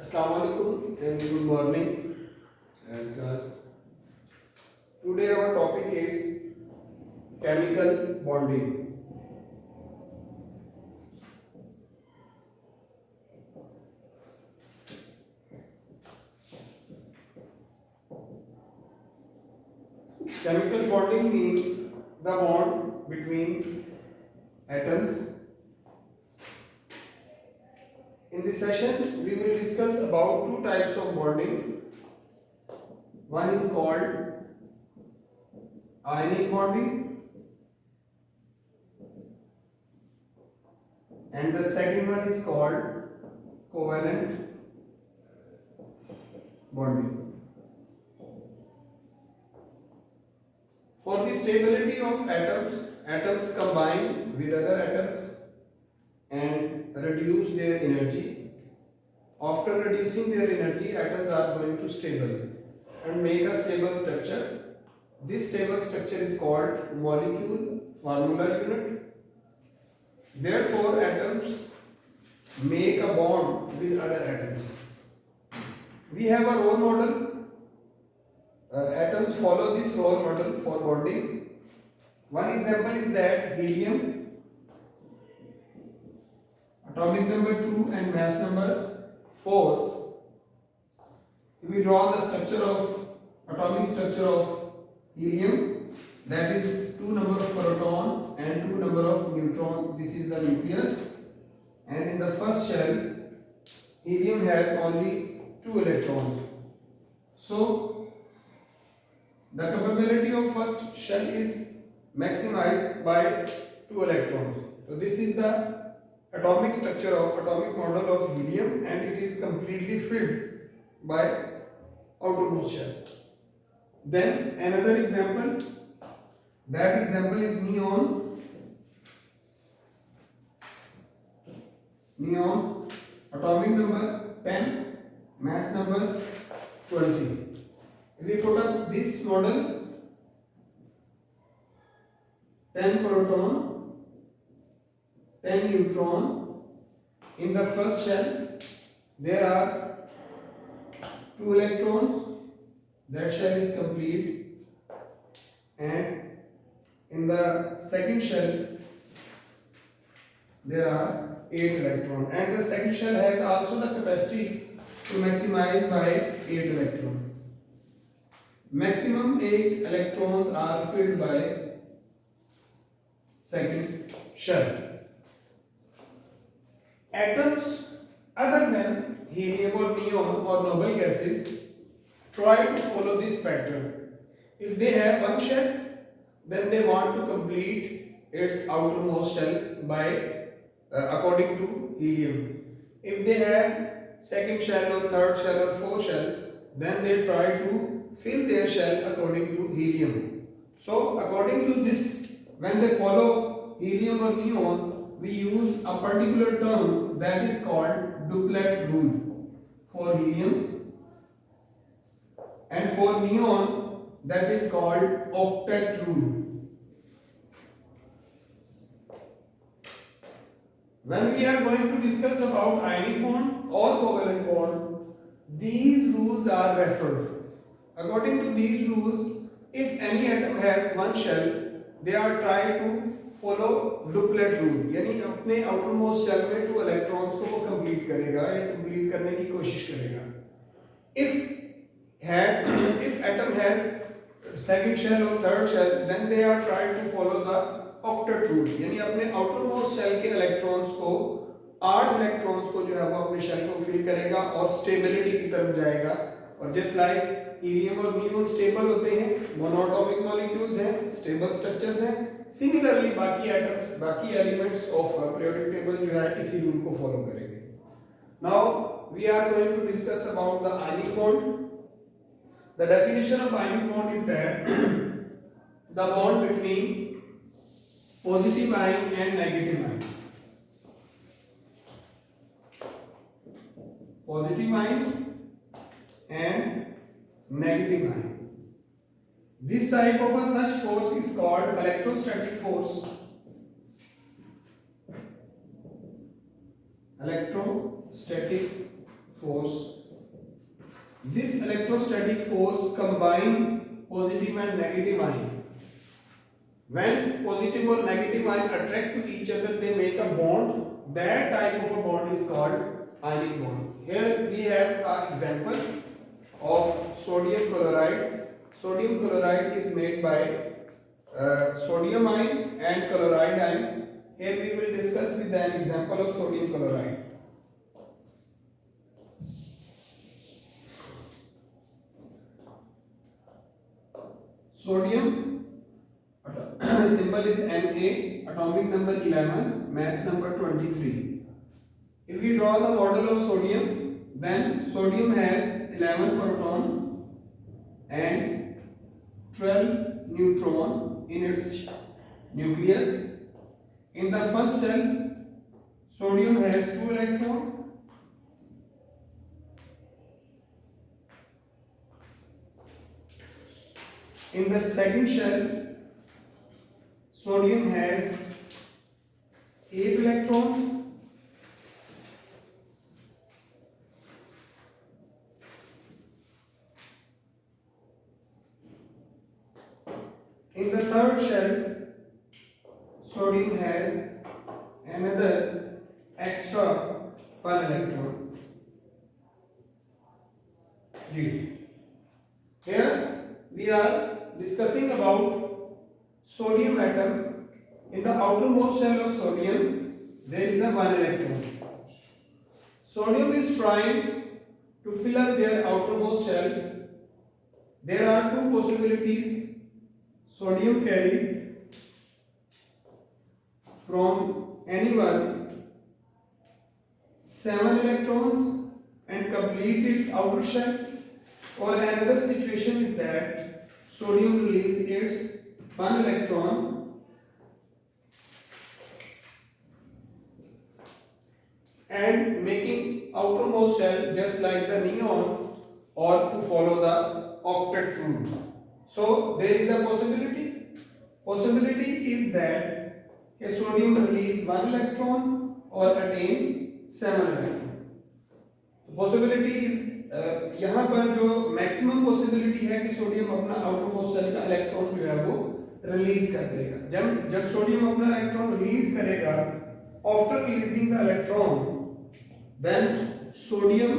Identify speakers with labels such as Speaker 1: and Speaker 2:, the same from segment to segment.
Speaker 1: Assalamu alaikum and good morning class. Today our topic is chemical bonding. Chemical bonding means the bond between atoms. In this session we will discuss about two types of bonding. One is called ionic bonding and the second one is called covalent bonding. For the stability of atoms combine with other atoms and reduce their energy. After reducing their energy, atoms are going to stable and make a stable structure. This stable structure is called molecule formula unit. Therefore, atoms make a bond with other atoms. We have a role model. Atoms follow this role model for bonding. One example is that helium, atomic number 2 and mass number 4. If we draw the atomic structure of helium, that is 2 number of proton and 2 number of neutron. This is the nucleus, and in the first shell helium has only 2 electrons. So the capability of first shell is maximized by 2 electrons. So this is the atomic model of helium, and it is completely filled by outermost shell. Then another example, that example is neon, atomic number 10, mass number 20. If we put up this model, 10 proton, 10 neutron, in the first shell there are 2 electrons, that shell is complete, and in the second shell there are 8 electrons, and the second shell has also the capacity to maximize by 8 electrons. Maximum 8 electrons are filled by second shell. Atoms other than helium or neon or noble gases try to follow this pattern. If they have one shell, then they want to complete its outermost shell by according to helium. If they have second shell or third shell or fourth shell, then they try to fill their shell according to helium. So according to this, when they follow helium or neon, we use a particular term that is called duplet rule for helium, and for neon that is called octet rule. When we are going to discuss about ionic bond or covalent bond, these rules are referred. According to these rules, if any atom has one shell, they are trying to follow duplet rule, यानी अपने outermost shell में 2 electrons को वो complete करेगा या complete करने की कोशिश करेगा. If atom has second shell or third shell, then they are trying to follow the octet rule, यानी अपने outermost shell के electrons को 8 electrons को जो है वो अपने shell को fill करेगा और stability की तरफ जाएगा. और just like हीलियम और नियोन स्टेबल होते हैं, मोनोएटॉमिक मॉलिक्यूल्स हैं, स्टेबल स्ट्रक्चर्स हैं, सिमिलरली बाकी एटम्स, बाकी एलिमेंट्स ऑफ पीरियोडिक टेबल जो है इसी रूल को फॉलो करेंगे. Now we are going to discuss about the ionic bond. The definition of ionic bond is that the bond between positive ion and negative ion. Positive ion and negative ion. This type of a such force is called electrostatic force. Electrostatic force This electrostatic force combine positive and negative ion. When positive or negative ion attract to each other, they make a bond. That type of a bond is called ionic bond. Here we have an example of sodium chloride. Sodium chloride is made by sodium ion and chloride ion. Here we will discuss with an example of sodium chloride. Sodium symbol is Na, atomic number 11, mass number 23. If we draw the model of sodium, then sodium has 11 proton and 12 neutron in its nucleus. In the first shell, sodium has 2 electrons. In the second shell, sodium has 8 electrons. In the third shell, sodium has another extra 1 electron. G. Here we are discussing about sodium atom. In the outermost shell of sodium, there is a 1 electron. Sodium is trying to fill up their outermost shell. There are 2 possibilities. Sodium carries from anyone 7 electrons and complete its outer shell, or another situation is that sodium releases its 1 electron and making outermost shell just like the neon, or to follow the octet rule. So there is a possibility. Possibility is that sodium release 1 electron or attain 7 electron. The possibility is यहाँ पर जो maximum possibility है कि sodium अपना outermost shell का electron जो है वो रिलीज कर देगा. जब सोडियम अपना इलेक्ट्रॉन रिलीज करेगा, after releasing the electron, then sodium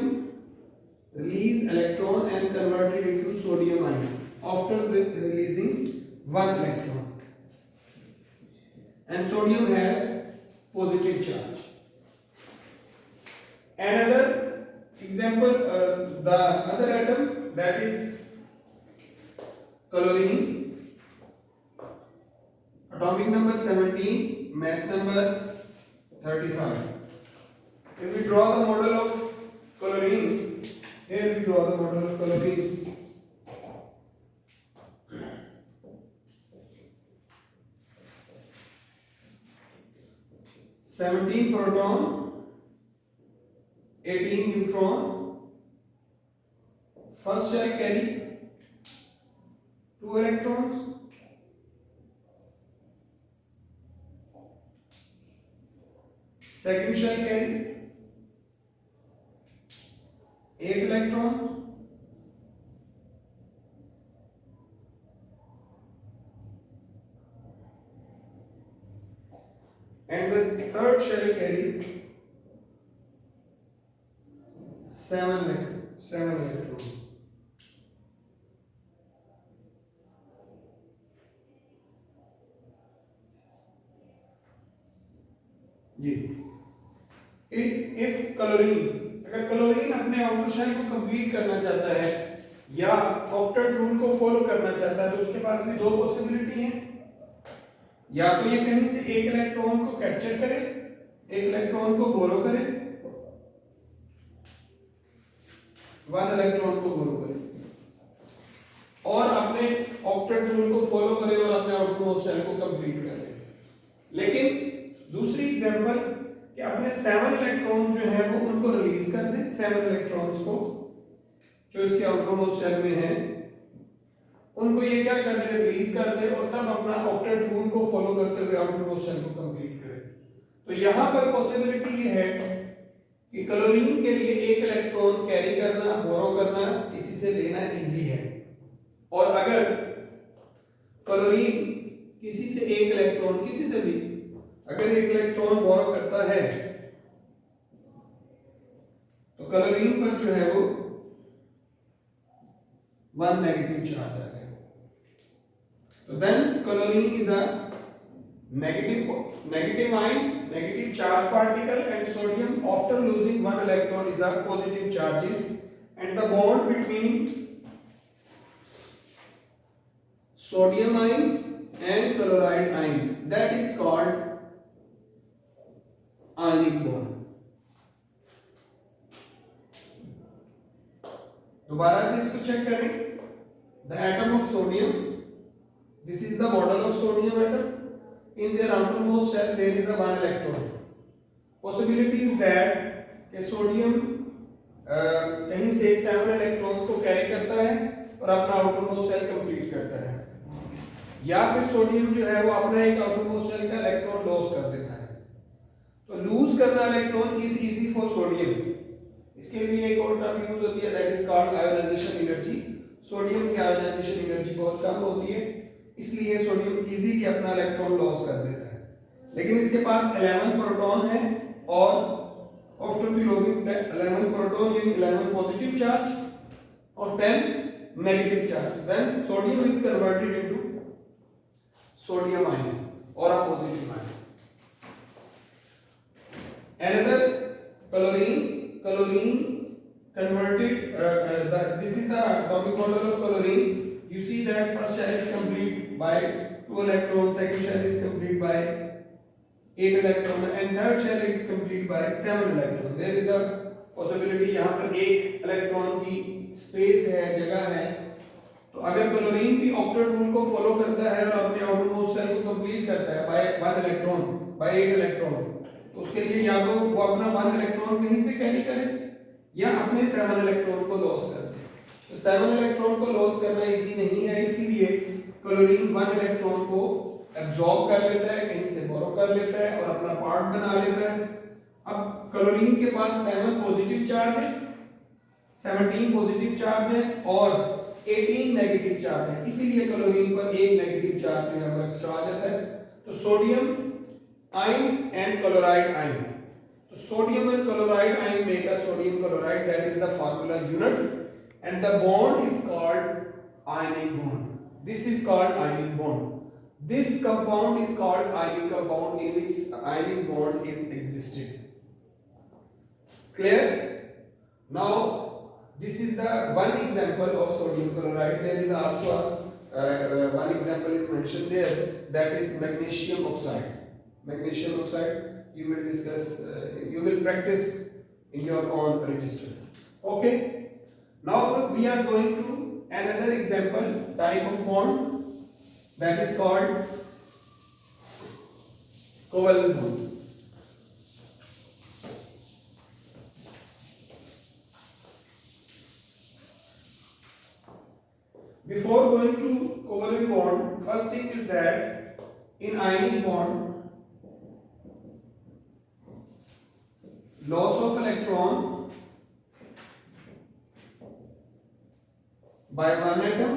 Speaker 1: release electron and convert it into sodium ion after releasing 1 electron, and sodium has positive charge. Another example, the other atom, that is chlorine, atomic number 17, mass number 35. If we draw the model of chlorine, here we draw the model of chlorine. Seventeen proton, 18 neutron. First shell carry 2 electrons. Second shell carry 8 electrons. And the third shell carry 7 electrons. जी, if chlorine, अगर chlorine अपने outer shell को complete करना चाहता है या octet rule को follow करना चाहता है, तो उसके पास भी 2 पॉसिबिलिटी हैं. या तो ये कहीं से 1 इलेक्ट्रॉन को कैप्चर करे, 1 इलेक्ट्रॉन को बोरो करे, 1 इलेक्ट्रॉन को बोरो करे, और अपने ऑक्टेट रूल को फॉलो करे और अपने आउटरमोस्ट शेल को कंप्लीट करे. लेकिन दूसरी एग्जांपल कि अपने 7 इलेक्ट्रॉन जो है वो उनको रिलीज कर दे, 7 इलेक्ट्रॉन्स को जो इसके आउटरमोस्ट शेल में हैं, उनको ये क्या कर दे, रिलीज कर दे, और तब अपना ऑक्टेट रूल को फॉलो करते हुए आउटरमोस्ट शेल को कंप्लीट करे. तो यहां पर पॉसिबिलिटी ये है कि क्लोरीन के लिए एक इलेक्ट्रॉन कैरी करना, बोरो करना, किसी से लेना इजी है, और अगर क्लोरीन किसी से एक इलेक्ट्रॉन, किसी से भी अगर एक इलेक्ट्रॉन बोरो करता है तो क्लोरीन पर जो है वो 1 नेगेटिव चार्ज आ जाएगा। तो then chlorine is a negative ion, negative charge particle, and sodium after losing one electron is a positive charges, and the bond between sodium ion and chloride ion, that is called ionic bond. दोबारा से इसको check करें। The atom of sodium, this is the model of sodium atom. In their outermost shell there is a 1 electron. Possibility is that कि sodium कहीं से 7 electrons को carry करता है और अपना आउटरमोस्ट शेल कंप्लीट करता है, या फिर सोडियम जो है वो अपना एक आउटरमोस्ट शेल का इलेक्ट्रॉन लॉस कर देता है। तो लूज करना electron is easy for sodium. इसके लिए एक और टर्म यूज होती है, that is called ionisation energy. Sodium की आयोनाइजेशन एनर्जी बहुत कम होती है, इसलिए सोडियम इजीली अपना इलेक्ट्रॉन लॉस कर देता है। लेकिन इसके पास 11 प्रोटॉन है, और आफ्टर द लॉसिंग 11 प्रोटॉन यानी 11 पॉजिटिव चार्ज और 10 negative charge, then sodium is converted into sodium ion और a positive ion. Another chlorine converted, this is the atomic model of chlorine. You see that first shell is complete by 2 electrons, second shell is complete by 8 electrons, and third shell is complete by 7 electrons. There is a possibility यहाँ पर एक electron की space है, जगह है। तो अगर chlorine भी ऑक्टेट रूल को फॉलो करता है और अपने आउटरमोस्ट शेल को कंप्लीट करता है बाय 1 इलेक्ट्रॉन, बाय 8 इलेक्ट्रॉन, तो उसके लिए या तो वो अपना 1 इलेक्ट्रॉन कहीं से कैरी करे या अपने 7 इलेक्ट्रॉन को लॉस कर दे। तो 7 इलेक्ट्रॉन को लॉस करना इजी नहीं है, इसलिए क्लोरीन 1 इलेक्ट्रॉन को एब्जॉर्ब कर लेता है, कहीं से बोरो कर लेता है और अपना पार्ट बना लेता है। अब क्लोरीन के पास 7 पॉजिटिव चार्ज है, 17 पॉजिटिव चार्ज है और 18 नेगेटिव चार्ज है, इसीलिए क्लोरीन पर एक नेगेटिव चार्ज जो है वो एक्स्ट्रा आ जाता है। तो sodium ion and chloride ion. So sodium and chloride ion make a sodium chloride, that is the formula unit, and the bond is called ionic bond. This is called ionic bond. This compound is called ionic compound in which ionic bond is existed. Clear? Now this is the one example of sodium chloride. There is also one example is mentioned there, that is magnesium oxide. Magnesium oxide you will discuss, you will practice in your own register. Okay, now we are going to another example type of bond, that is called covalent bond. Before going to covalent bond, first thing is that in ionic bond loss of electron by one atom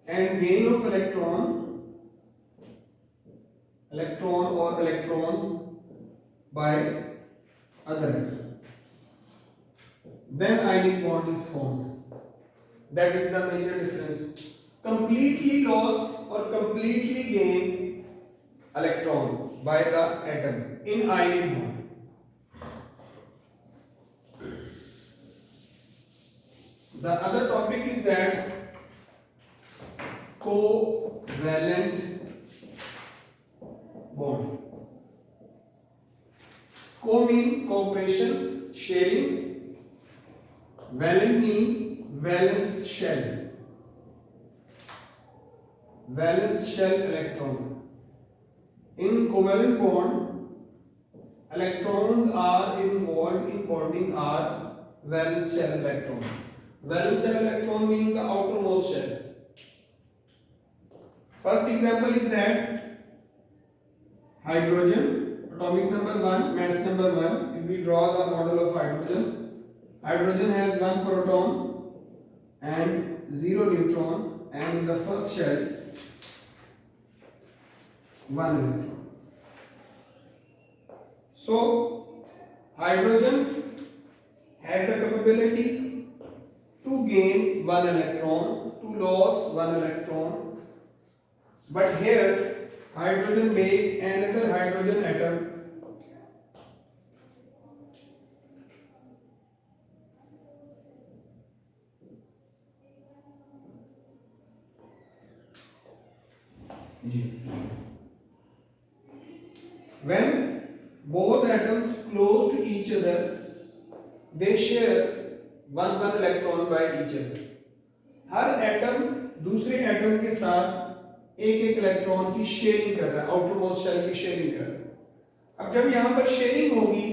Speaker 1: and gain of electron or electrons by other atom, then ionic bond is formed. That is the major difference. Completely lost or completely gain electron by the atom in ionic bond. The other topic is that covalent bond. Co mean cooperation, sharing. Valent mean valence shell. Valence shell electron. In covalent bond, electrons are involved in bonding are valence shell electron. Valence shell electron means the outermost shell. First example is that hydrogen atomic number 1, mass number 1. If we draw the model of hydrogen, hydrogen has 1 proton and 0 neutron, and in the first shell 1 electron. So hydrogen has the capability to gain 1 electron, to lose 1 electron, but here hydrogen make another hydrogen atom when both atoms close to each other, they share one electron by each other. Her atom दूसरे atom के साथ एक एक electron की sharing कर रहा है, outer most shell की शेयरिंग कर रहा है। अब जब यहाँ पर शेयरिंग होगी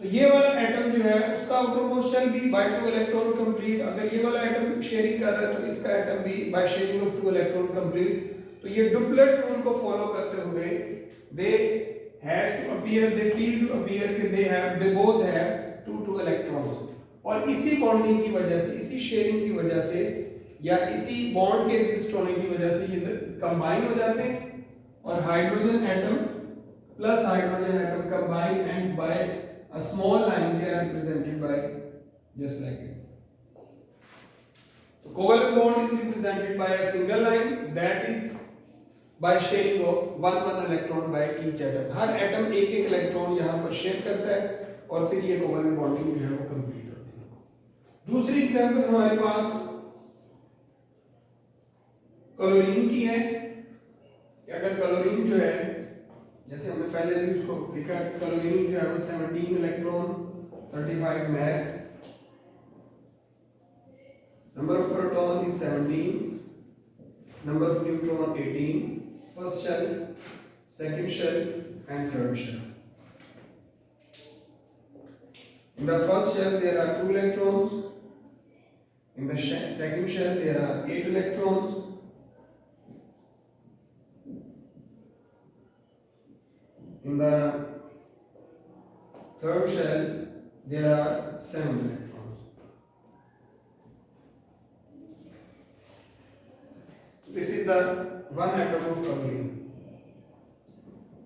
Speaker 1: तो ये वाला एटम जो है उसका आउटर मोस्ट शेल भी बाय 2 इलेक्ट्रॉन कंप्लीट, अगर ये वाला एटम शेयरिंग कर रहा है तो इसका एटम भी by sharing of 2 electron complete. तो ये डुप्लेट रूल को फॉलो करते हुए they has to appear, they feel to appear कि दे बोथ हैव 2 इलेक्ट्रॉन्स, और इसी बॉन्डिंग की वजह से, इसी शेयरिंग की वजह से या इसी बॉन्ड के एग्जिस्ट होने की वजह से ये कंबाइन हो जाते हैं और hydrogen atom plus hydrogen atom combine and by a small line they are represented by just like it. तो covalent bond is represented by a single line that is by sharing of 1 electron by each atom. हर atom एक एक electron यहां पर share करता है और फिर ये कोवेलेंट बॉन्डिंग जो है वो कंप्लीट होती है। दूसरी एग्जांपल हमारे पास क्लोरीन की है कि अगर क्लोरीन जो है, जैसे हमने पहले भी उसको लिखा है, क्लोरीन जो है वो 17 electron 35 mass, number of proton is 17, number of neutron 18, first shell, second shell and third shell. In the first shell there are 2 electrons, in the second shell there are 8 electrons, in the third shell there are 7 electrons. This is the one atom of chlorine.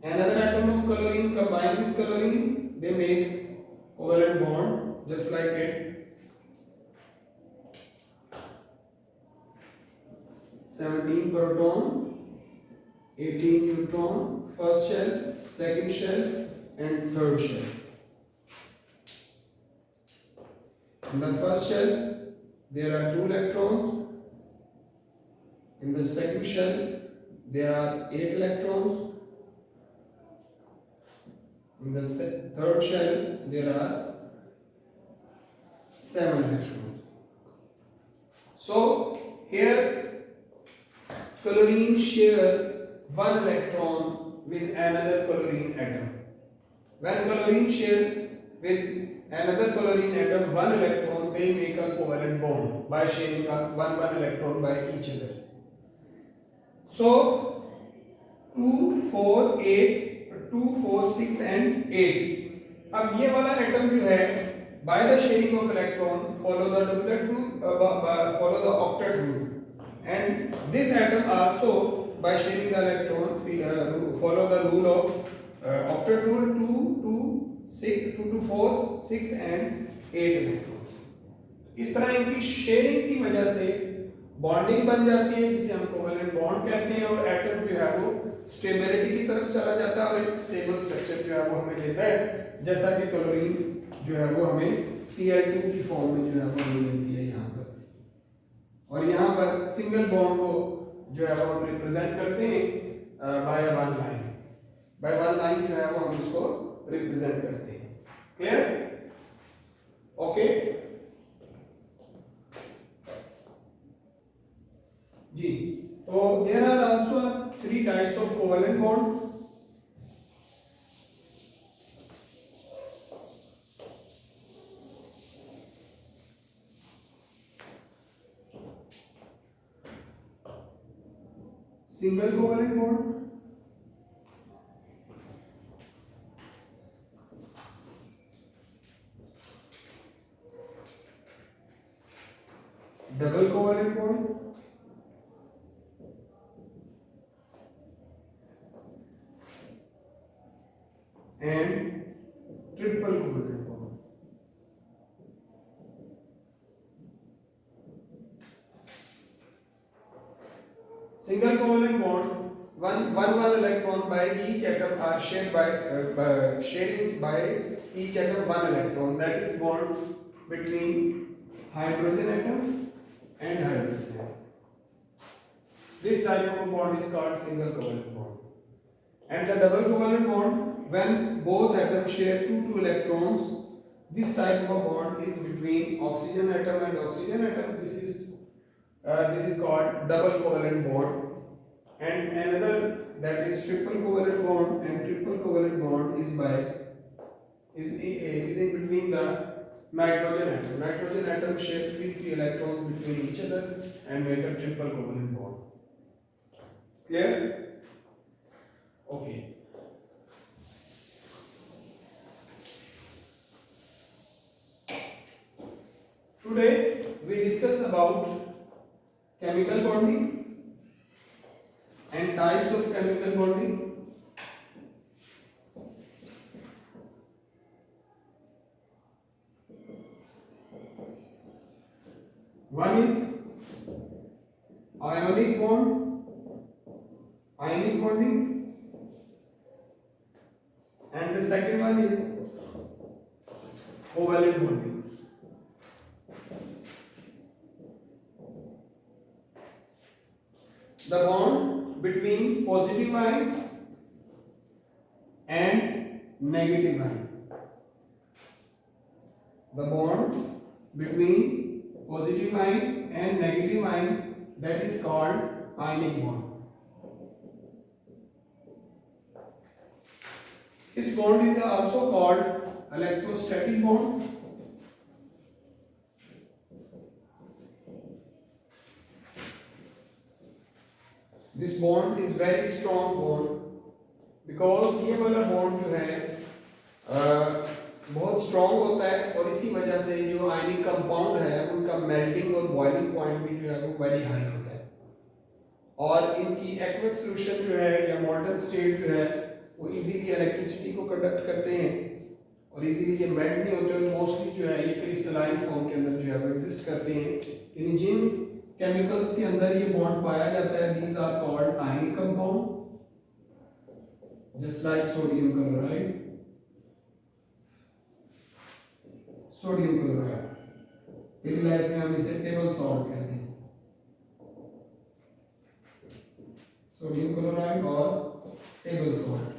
Speaker 1: Another atom of chlorine combined with chlorine, they make covalent bond just like it. 17 proton, 18 neutron, first shell, second shell and third shell. In the first shell there are 2 electrons, in the second shell there are 8 electrons, in the third shell there are 7 electrons. So here chlorine share 1 electron with another chlorine atom. When chlorine share with another chlorine atom 1 electron, they make a covalent bond by sharing one electron by each other. So 2, 4, 8, 2, 4, 6 and 8. अब ये वाला atom जो है by the sharing of electron follow the duplet rule, follow the octet rule, and this atom also by sharing the electron follow the rule of octet rule, 2 to 4, 6 and 8 electrons. इस तरह इनकी sharing की वजह से bonding बन जाती है जिसे हम कोवेलेंट बॉन्ड कहते हैं, और एटम जो है वो स्टेबिलिटी की तरफ चला जाता है और एक स्टेबल स्ट्रक्चर जो है वो हमें देता है, जैसा कि क्लोरीन जो है वो हमें Cl2 की फॉर्म में जो है वो हमें मिलती है यहाँ पर। और यहाँ पर सिंगल बॉन्ड को जो है वो हम रिप्रेजेंट करते हैं बाय 1 लाइन, बाय 1 लाइन जो है वो हम इसको रिप्रेजेंट करते हैं। क्लियर? ओके जी। तो there are also 3 types of covalent bond. Single covalent bond, and triple covalent bond. Single covalent bond, one electron by each atom are shared by sharing by each atom one electron. That is bond between hydrogen atom and hydrogen atom. This type of bond is called single covalent bond. And the double covalent bond, when both atoms share two electrons, this type of a bond is between oxygen atom and oxygen atom. This is called double covalent bond. And another, that is triple covalent bond, and triple covalent bond is in between the nitrogen atom. Nitrogen atom share three electrons between each other and make a triple covalent bond. Clear? Okay. Today we discuss about chemical bonding and types of chemical bonding. One is ionic bonding, and the second one is covalent bonding. The bond between positive ion and negative ion. The bond between positive ion and negative ion, that is called ionic bond. This bond is also called electrostatic bond. This bond is very strong bond because ये वाला bond जो है बहुत strong होता है और इसी वजह से जो आयनिक कंपाउंड है उनका मेल्टिंग और बॉइलिंग पॉइंट भी जो है वो वेरी हाई होता है और इनकी एक्वस सॉल्यूशन जो है या मॉल्टन स्टेट जो है वो इजीली इलेक्ट्रिसिटी को कंडक्ट करते हैं और इजीली ये मेल्ट नहीं होते और मोस्टली जो है ये क्रिस्टलाइन फॉर्म के अंदर जो है वो एग्जिस्ट करते हैं। यानी जिन केमिकल्स के अंदर ये बॉन्ड पाया जाता है these are called ionic compound, just like sodium chloride, sodium chloride daily life में हम इसे टेबल सॉल्ट कहते हैं, सोडियम क्लोराइड और table salt.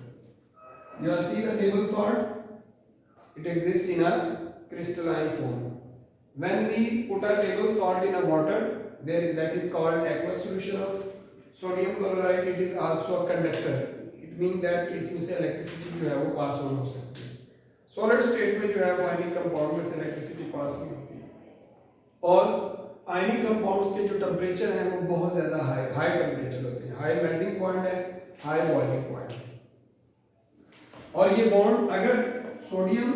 Speaker 1: You see the table salt, it exists in a crystalline form. When we put a table salt in a water, there that is called aqueous solution of sodium chloride. It is also a conductor. It means that इसमें से electricity जो है वो pass on हो सकती है। Solid state में जो है वो ionic compound में से electricity pass नहीं होती है और ionic compounds के जो temperature हैं वो बहुत ज़्यादा high temperature होते हैं, high melting point है, high boiling point है। और ये बॉन्ड अगर सोडियम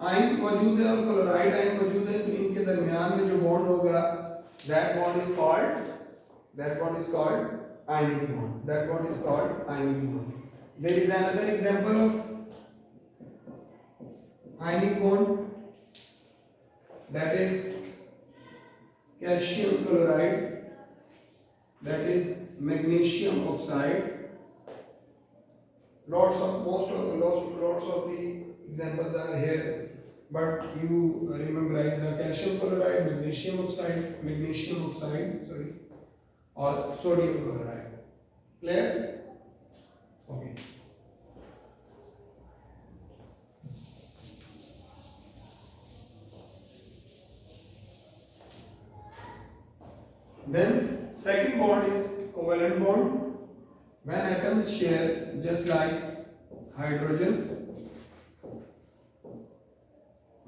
Speaker 1: आयन मौजूद है और क्लोराइड आयन मौजूद है तो इनके दरमियान में जो बॉन्ड होगा that bond is called ionic bond, that bond is called ionic bond. There is another example of ionic bond that is calcium chloride, that is magnesium oxide. Lots of the examples are here, but you remember the calcium chloride, magnesium oxide, or sodium chloride. Clear? Okay. Then second bond is covalent bond. When atoms share, just like hydrogen,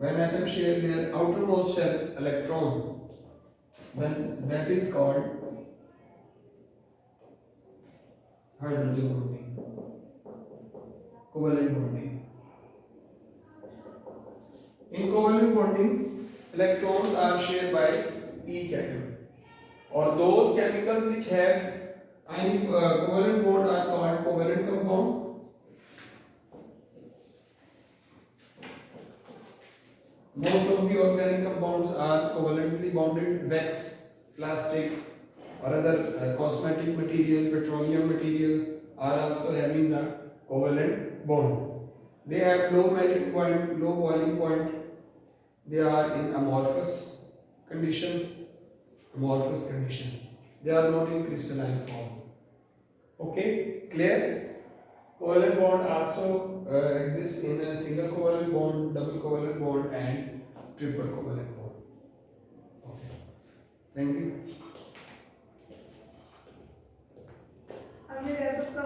Speaker 1: when atoms share their outermost shell electron, then that is called hydrogen bonding, covalent bonding. In covalent bonding, electrons are shared by each atom, or those chemicals which have covalent bond are called covalent compound, Most of the organic compounds are covalently bonded. Wax, plastic, or other cosmetic materials, petroleum materials are also having the covalent bond. They have low melting point, low boiling point. They are in amorphous condition. Amorphous condition. They are not in crystalline form. Okay, clear? Covalent bond also exists in a single covalent bond, double covalent bond, and triple covalent bond. Okay. Thank you.
Speaker 2: हमने wrap up का